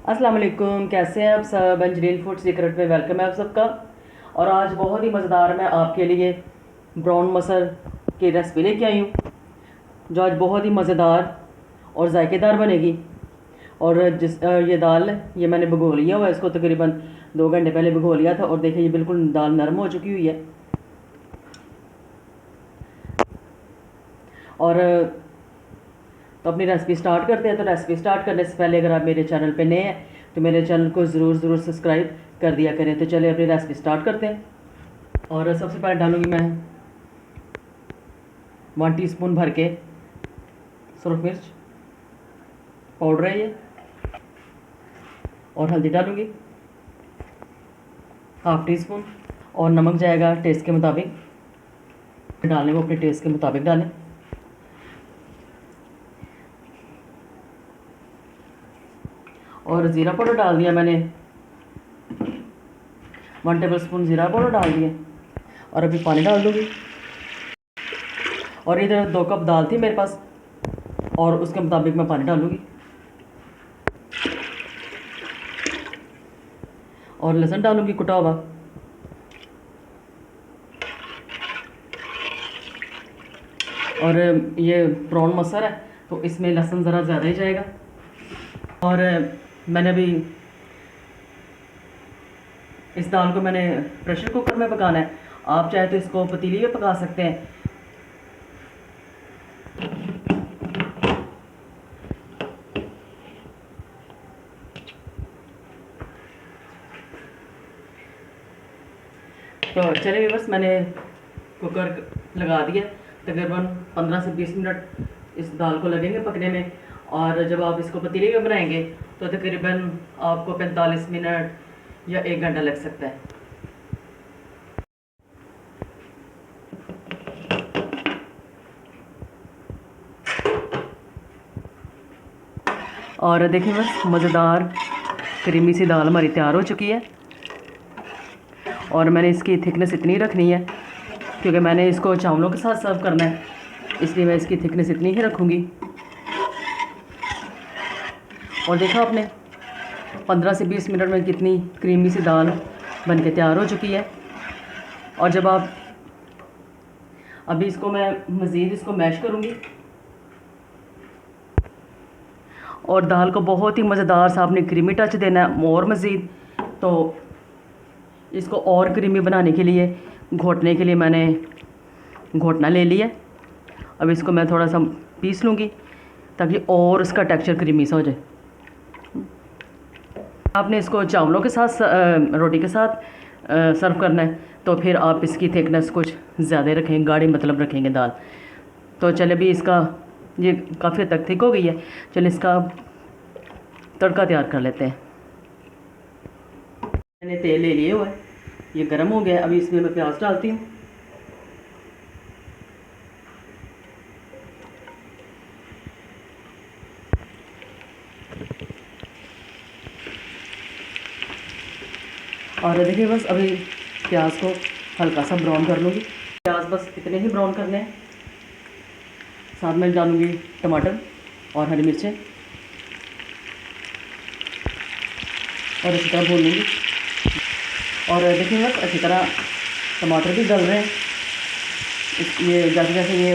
अस्सलाम वालेकुम, कैसे हैं आप सब। अंजलील फूड सीक्रेट में वेलकम है आप सबका। और आज बहुत ही मज़ेदार मैं आपके लिए ब्राउन मटर की रेसिपी लेके आई हूँ, जो आज बहुत ही मज़ेदार और जायकेदार बनेगी। और ये दाल ये मैंने भिगो लिया हुआ है, इसको तकरीबन 2 घंटे पहले भिगो लिया था। और देखिए ये बिल्कुल दाल नरम हो चुकी हुई है। और तो अपनी रेसिपी स्टार्ट करते हैं। तो रेसिपी स्टार्ट करने से पहले अगर आप मेरे चैनल पे नए हैं तो मेरे चैनल को ज़रूर सब्सक्राइब कर दिया करें। तो चलिए अपनी रेसिपी स्टार्ट करते हैं। और सबसे पहले डालूँगी मैं 1 टीस्पून भर के सुरख मिर्च पाउडर है ये। और हल्दी डालूँगी ½ टीस्पून। और नमक जाएगा टेस्ट के मुताबिक, डालने को अपने टेस्ट के मुताबिक डालें। और ज़ीरा पाउडर डाल दिया मैंने, 1 टेबल स्पून ज़ीरा पाउडर डाल दिया। और अभी पानी डाल दूँगी। और इधर 2 कप दाल थी मेरे पास, और उसके मुताबिक मैं पानी डालूँगी। और लहसुन डालूँगी कुटा हुआ। और ये ब्राउन मसाला है तो इसमें लहसुन ज़रा ज़्यादा ही जाएगा। और मैंने अभी इस दाल को मैंने प्रेशर कुकर में पकाना है। आप चाहे तो इसको पतीली में पका सकते हैं। तो चलिए बस मैंने कुकर लगा दिया। तकरीबन 15 से 20 मिनट इस दाल को लगेंगे पकने में। और जब आप इसको पतीले में बनाएंगे तो तकरीबन आपको 45 मिनट या 1 घंटा लग सकता है। और देखिए बस मज़ेदार क्रीमी सी दाल हमारी तैयार हो चुकी है। और मैंने इसकी थिकनेस इतनी रखनी है क्योंकि मैंने इसको चावलों के साथ सर्व करना है, इसलिए मैं इसकी थिकनेस इतनी ही रखूँगी। और देखा आपने 15 से 20 मिनट में कितनी क्रीमी सी दाल बन के तैयार हो चुकी है। और जब आप अभी इसको मैं मज़ीद इसको मैश करूँगी। और दाल को बहुत ही मज़ेदार सा आपने क्रीमी टच देना है और मज़ीद। तो इसको और क्रीमी बनाने के लिए घोटने के लिए मैंने घोटना ले लिया। अब इसको मैं थोड़ा सा पीस लूँगी ताकि और इसका टेक्सचर क्रीमी सा हो जाए। आपने इसको चावलों के साथ रोटी के साथ सर्व करना है तो फिर आप इसकी थिकनेस कुछ ज़्यादा रखेंगे, गाढ़ी मतलब रखेंगे दाल। तो चले भी इसका ये काफ़ी हद तक थिक हो गई है। चलिए इसका तड़का तैयार कर लेते हैं। मैंने तेल ले लिया हुआ है, ये गर्म हो गया है। अभी इसमें मैं प्याज डालती हूँ। और देखिए बस अभी प्याज को हल्का सा ब्राउन कर लूँगी। प्याज बस इतने ही ब्राउन करने हैं। साथ में डालूँगी टमाटर और हरी मिर्चें और अच्छी तरह भून लूँगी। और देखिए बस अच्छी तरह टमाटर भी गल रहे हैं। ये जैसे जैसे ये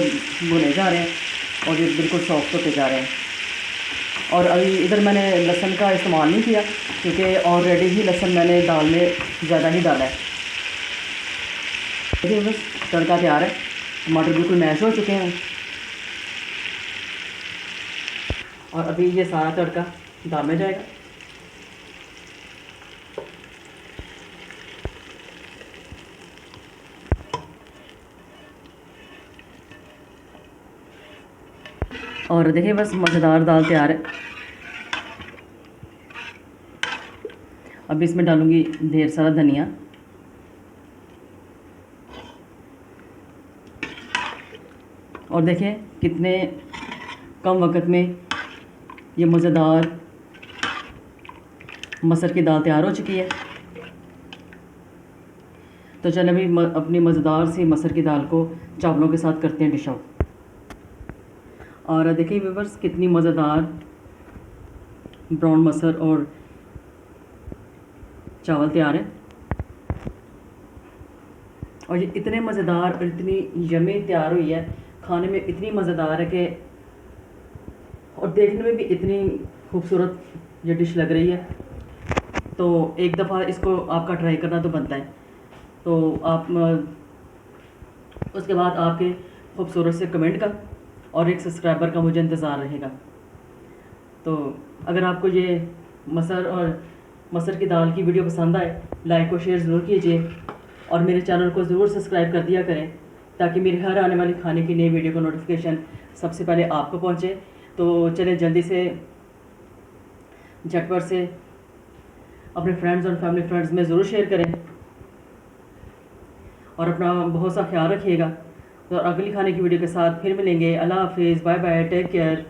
भुने जा रहे हैं और ये बिल्कुल सॉफ्ट होते जा रहे हैं। और अभी इधर मैंने लहसुन का इस्तेमाल नहीं किया क्योंकि ऑलरेडी ही लहसुन मैंने दाल में ज़्यादा ही डाला है। देखिए बस तड़का तैयार है। टमाटर बिल्कुल मैश हो चुके हैं। और अभी ये सारा तड़का दाल में जाएगा। और देखिए बस मज़ेदार दाल तैयार है। अब इसमें डालूँगी ढेर सारा धनिया। और देखिए कितने कम वक्त में ये मज़ेदार मसर की दाल तैयार हो चुकी है। तो चलो अभी अपनी मज़ेदार सी मसर की दाल को चावलों के साथ करते हैं डिश आउट। और देखिए व्यूअर्स कितनी मज़ेदार ब्राउन मसर और चावल तैयार है। और ये इतने मज़ेदार और इतनी यमी तैयार हुई है, खाने में इतनी मज़ेदार है कि और देखने में भी इतनी खूबसूरत ये डिश लग रही है। तो एक दफ़ा इसको आपका ट्राई करना तो बनता है। तो आप उसके बाद आपके खूबसूरत से कमेंट का और एक सब्सक्राइबर का मुझे इंतज़ार रहेगा। तो अगर आपको ये मसर की दाल की वीडियो पसंद आए, लाइक और शेयर ज़रूर कीजिए और मेरे चैनल को ज़रूर सब्सक्राइब कर दिया करें, ताकि मेरी हर आने वाली खाने की नई वीडियो का नोटिफिकेशन सबसे पहले आपको पहुंचे। तो चलिए जल्दी से झटपट से अपने फ्रेंड्स और फैमिली फ्रेंड्स में ज़रूर शेयर करें और अपना बहुत सा ख्याल रखिएगा। तो अगली खाने की वीडियो के साथ फिर मिलेंगे। अल्लाह हाफिज़, बाय बाय, टेक केयर।